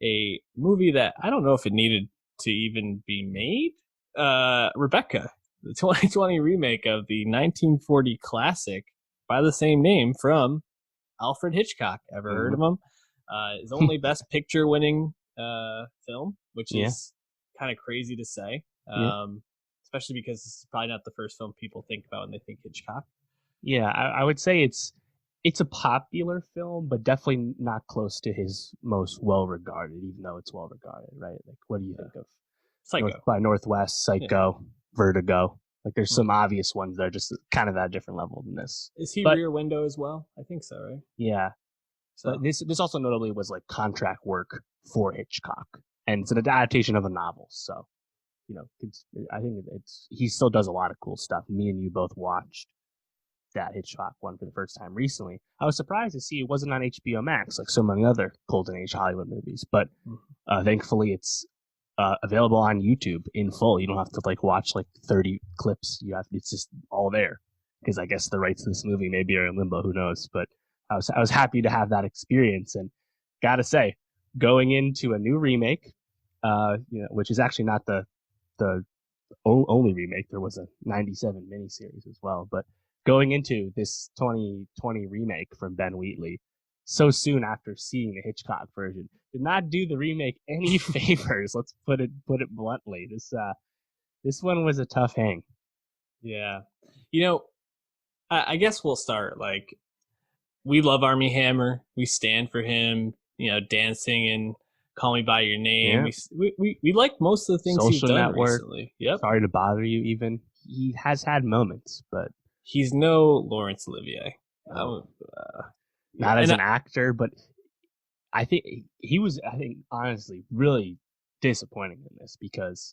a movie that I don't know if it needed to even be made. Rebecca, the 2020 remake of the 1940 classic by the same name from Alfred Hitchcock. Ever heard of Hmm. him? His only Best Picture winning film, which Yeah, is kind of crazy to say, yeah, especially because this is probably not the first film people think about when they think Hitchcock. yeah. I would say it's a popular film, but definitely not close to his most well regarded, even though it's well regarded, right? Like, what do you think of North Psycho. by Northwest, Yeah. Psycho, Vertigo? Like, there's some Mhm. obvious ones that are just kind of at a different level than this. Is he But Rear Window as well? I think so, right? yeah, but So this also notably was like contract work for Hitchcock, and it's an adaptation of a novel. So I think he still does a lot of cool stuff. Me and you both watched that Hitchcock one for the first time recently. I was surprised to see it wasn't on HBO Max like so many other golden age Hollywood movies, but thankfully it's available on YouTube in full. You don't have to like watch like 30 clips. It's just all there because I guess the rights to this movie maybe are in limbo. Who knows? But I was happy to have that experience, and gotta say, going into a new remake, which is actually not the only remake. There was a '97 miniseries as well, but going into this 2020 remake from Ben Wheatley so soon after seeing the Hitchcock version did not do the remake any favors. Let's put it bluntly. This one was a tough hang. yeah, you know, I guess we'll start like we love Army Hammer. We stand for him. Dancing and Call Me by Your Name. Yeah. We like most of the things he's Social done Network. recently. Yep. Sorry to bother you. Even he has had moments, but He's no Laurence Olivier. no, Yeah, not as and an actor. But I think he was. I think honestly, really disappointing in this because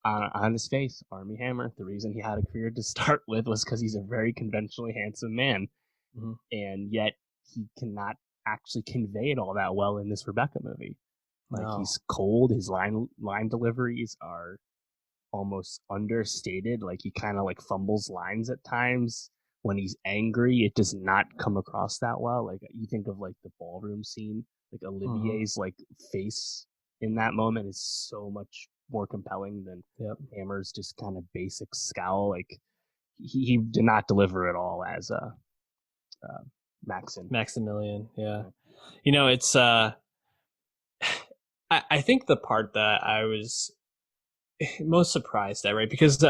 on his face, Army Hammer, the reason he had a career to start with was because he's a very conventionally handsome man, mhm. and yet he cannot actually convey it all that well in this Rebecca movie. Like No. he's cold. His line deliveries are almost understated. Like he kind of like fumbles lines at times. When he's angry, it does not come across that well. Like you think of like the ballroom scene, like Mhm. Olivier's like face in that moment is so much more compelling than Yep. Hammer's just kind of basic scowl. Like he did not deliver at all as uh Maxon. Maximilian. Yeah. Yeah. It's I think the part that I was most surprised at, right? Because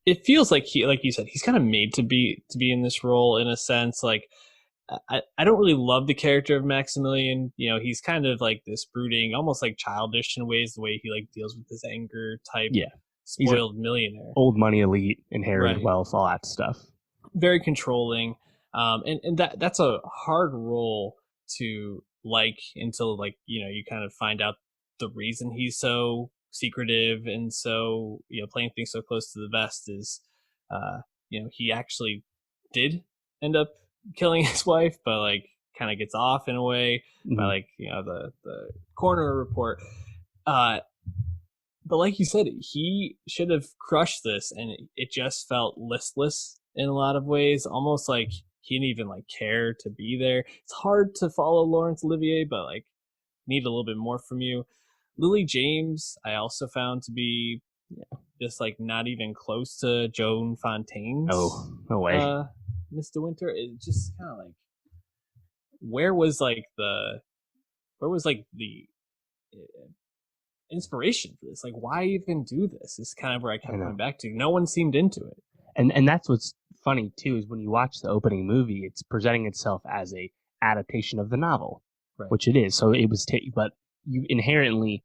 it feels like like you said, he's kind of made to be in this role in a sense. Like I don't really love the character of Maximilian. He's kind of like this brooding, almost like childish in ways, the way he like deals with his anger type Yeah. He's an spoiled millionaire. old money elite, inherited Right. wealth, all that stuff. Very controlling. And that's a hard role to like until like, you kind of find out the reason he's so secretive and so, playing things so close to the vest is, he actually did end up killing his wife, but like kind of gets off in a way by Mm-hmm. like, the coroner report. Uh, but like you said, he should have crushed this, and it just felt listless in a lot of ways, almost like he didn't even like care to be there. It's hard to follow Laurence Olivier, but like need a little bit more from you. Lily James, I also found to be just like not even close to Joan Fontaine's Oh, no way. Miss De Winter. It's just kind of like where was like the where was like the inspiration for this? Like, why even do this? Is kind of where I I kept coming know. back to. No one seemed into it. And that's what's funny too is when you watch the opening movie, it's presenting itself as a adaptation of the novel, Right. which it is. So it was, but you inherently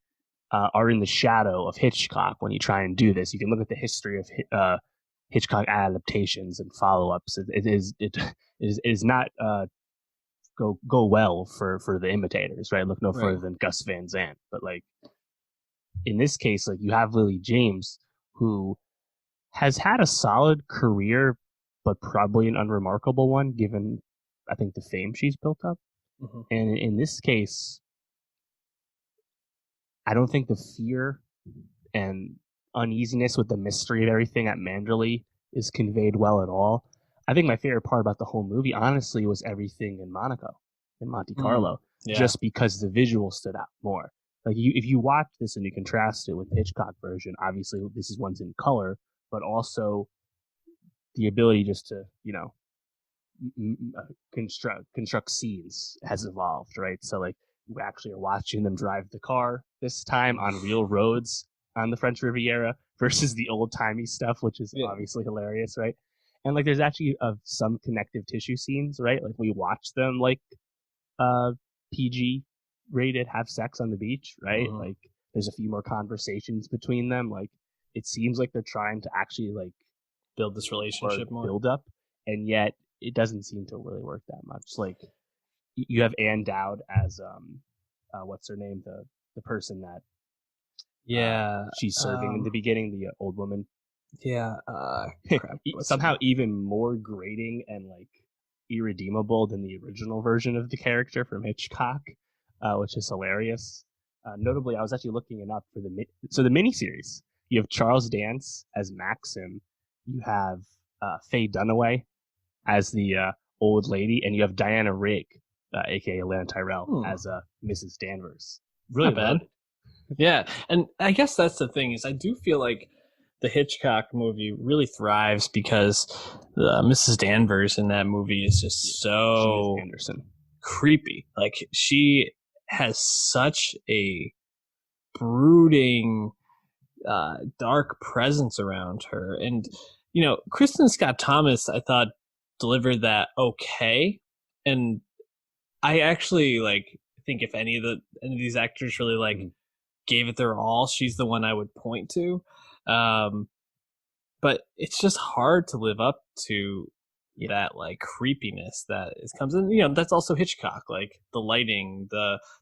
are in the shadow of Hitchcock when you try and do this. You can look at the history of Hitchcock adaptations and follow-ups. It is not go well for the imitators, right? Look no Right. further than Gus Van Sant. But like in this case, like you have Lily James, who has had a solid career, but probably an unremarkable one given I think the fame she's built up. Mm-hmm. And in this case, I don't think the fear and uneasiness with the mystery of everything at Manderley is conveyed well at all. I think my favorite part about the whole movie, honestly, was everything in Monaco, in Monte Mm. Carlo. Yeah. just because the visual stood out more. Like if you watch this and you contrast it with the Hitchcock version, obviously this is one's in color, but also the ability just to construct scenes has evolved, right? So like we actually are watching them drive the car this time on real roads on the French Riviera versus the old timey stuff, which is Yeah. obviously hilarious, right? And like there's actually some connective tissue scenes, right? Like we watch them like uh PG rated have sex on the beach, right? Mhm. Like there's a few more conversations between them. Like it seems like they're trying to actually like Build this or relationship more. build up, and yet it doesn't seem to really work that much. Like you have Ann Dowd as what's her name, the person that Yeah. she's serving in the Um, beginning, the old woman. yeah. Crap. What's her Somehow name? even more grating and like irredeemable than the original version of the character from Hitchcock, which is hilarious. Notably, I was actually looking it up for the miniseries. You have Charles Dance as Maxim. You have Faye Dunaway as the old lady, and you have Diana Rigg, aka Lana Tyrell, Hmm. as Mrs. Danvers. Not Really bad. loaded. Yeah, and I guess that's the thing is I do feel like the Hitchcock movie really thrives because Mrs. Danvers in that movie is Yeah, just she is so Anderson. creepy. Like she has such a brooding, dark presence around her, and Kristen Scott Thomas I thought delivered that okay, and I actually like think if any of these actors really like Mm-hmm. gave it their all, she's the one I would point to. Um, but it's just hard to live up to Yeah. that like creepiness that is comes in. That's also Hitchcock, like the lighting,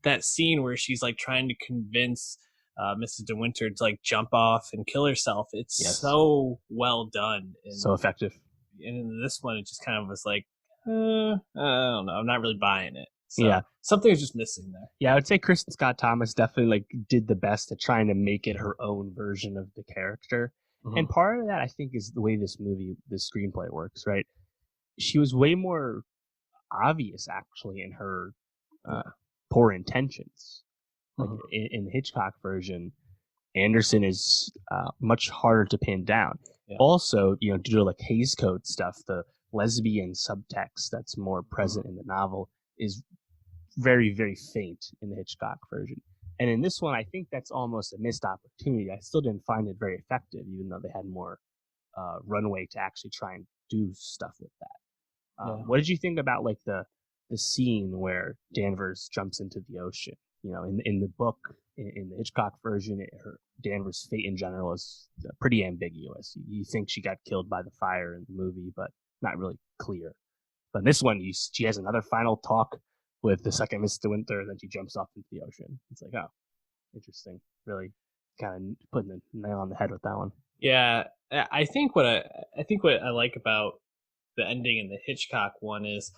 that scene where she's like trying to convince Mrs. De Winter to like jump off and kill herself. It's Yes. so well done, So effective. and in this one, it just kind of was like, I don't know, I'm not really buying it. Yeah. So something is just missing there. Yeah, I would say Kristen Scott Thomas definitely like did the best at trying to make it her own version of the character. Mm-hmm. And part of that I think is the way this screenplay works, right? She was way more obvious actually in her poor intentions. Like Mm-hmm. in the Hitchcock version, Anderson is much harder to pin down. Yeah. Also, due to like Hays Code stuff, the lesbian subtext that's more present Mm-hmm. in the novel is very, very faint in the Hitchcock version. And in this one, I think that's almost a missed opportunity. I still didn't find it very effective, even though they had more runway to actually try and do stuff with that. Yeah. What did you think about like the scene where Danvers jumps into the ocean? In the book, in the Hitchcock version, her Danvers' fate in general is pretty ambiguous. You think she got killed by the fire in the movie, but not really clear. But in this one, she has another final talk with the second Mr. Winter, and then she jumps off into the ocean. It's like, oh, interesting. Really kind of putting the nail on the head with that one. Yeah, I think what I like about the ending in the Hitchcock one is,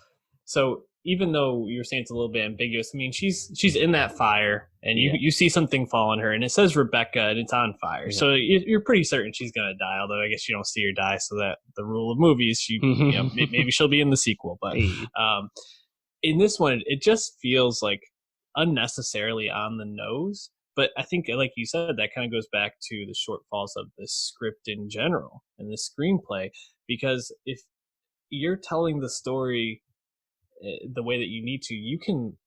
so even though you're saying it's a little bit ambiguous, I mean she's in that fire and you Yeah. you see something fall on her and it says Rebecca and it's on fire, Yeah. so you're pretty certain she's gonna die. Although I guess you don't see her die, so that the rule of movies, maybe she'll be in the sequel, but Hey. In this one it just feels like unnecessarily on the nose. But I think, like you said, that kind of goes back to the shortfalls of the script in general and the screenplay. Because if you're telling the story the way that you need to, you can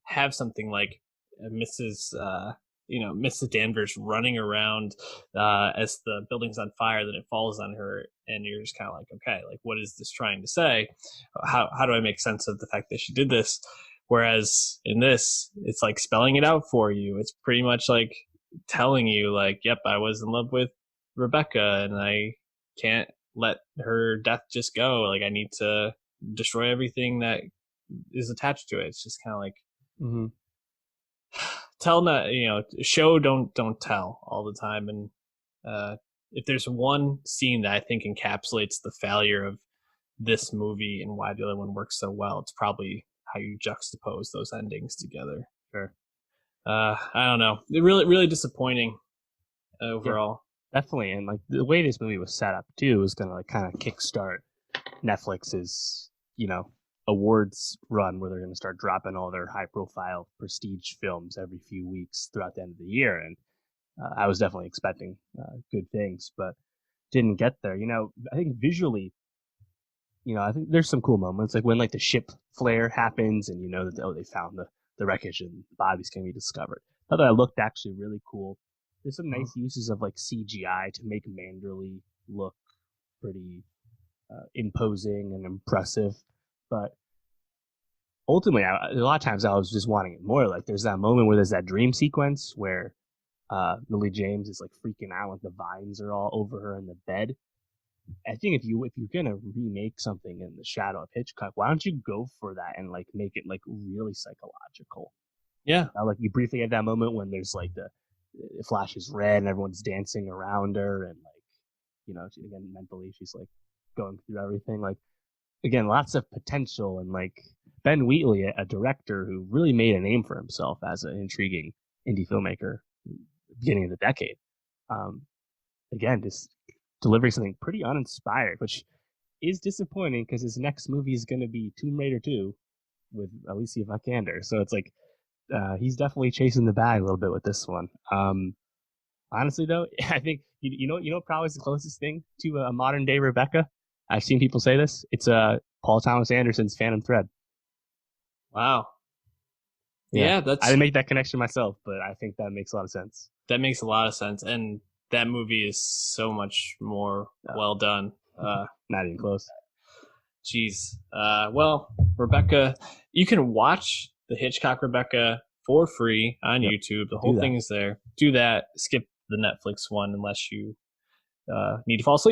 have something like Mrs. Danvers running around as the building's on fire, then it falls on her, and you're just kind of like, okay, like what is this trying to say? How do I make sense of the fact that she did this? Whereas in this, it's like spelling it out for you. It's pretty much like telling you, like, yep, I was in love with Rebecca, and I can't let her death just go. Like, I need to destroy everything that is attached to it. It's just kind of like tell, not show, don't tell all the time. And if there's one scene that I think encapsulates the failure of this movie and why the other one works so well, it's probably how you juxtapose those endings together. Sure. I don't know. Really, really disappointing overall. Yeah, definitely. And like the way this movie was set up too was gonna like kind of kickstart Netflix's, awards run where they're going to start dropping all their high profile prestige films every few weeks throughout the end of the year. And I was definitely expecting good things, but didn't get there. I think visually, I think there's some cool moments, like when like the ship flare happens, and that they found the wreckage and the bodies can be discovered. I thought that looked actually really cool. There's some nice uses of like CGI to make Manderley look pretty imposing and impressive, but ultimately, a lot of times I was just wanting it more. Like there's that moment where there's that dream sequence where Lily James is like freaking out, like the vines are all over her in the bed. I think if you're gonna remake something in the shadow of Hitchcock, why don't you go for that and like make it like really psychological? Yeah. Like you briefly had that moment when there's like it flashes red and everyone's dancing around her, and like again mentally she's like going through everything. Like again, lots of potential, and like Ben Wheatley, a director who really made a name for himself as an intriguing indie filmmaker at the beginning of the decade. Again, just delivering something pretty uninspired, which is disappointing because his next movie is going to be Tomb Raider 2 with Alicia Vikander. So it's like he's definitely chasing the bag a little bit with this one. Honestly, though, I think probably is the closest thing to a modern day Rebecca. I've seen people say this. It's Paul Thomas Anderson's Phantom Thread. Wow. Yeah, Yeah, I didn't make that connection myself, but I think that makes a lot of sense. That makes a lot of sense, and that movie is so much more well done. Not even close. Geez. Well, Rebecca, you can watch the Hitchcock Rebecca for free on YouTube. The whole thing is there. Do that. Skip the Netflix one unless you need to fall asleep.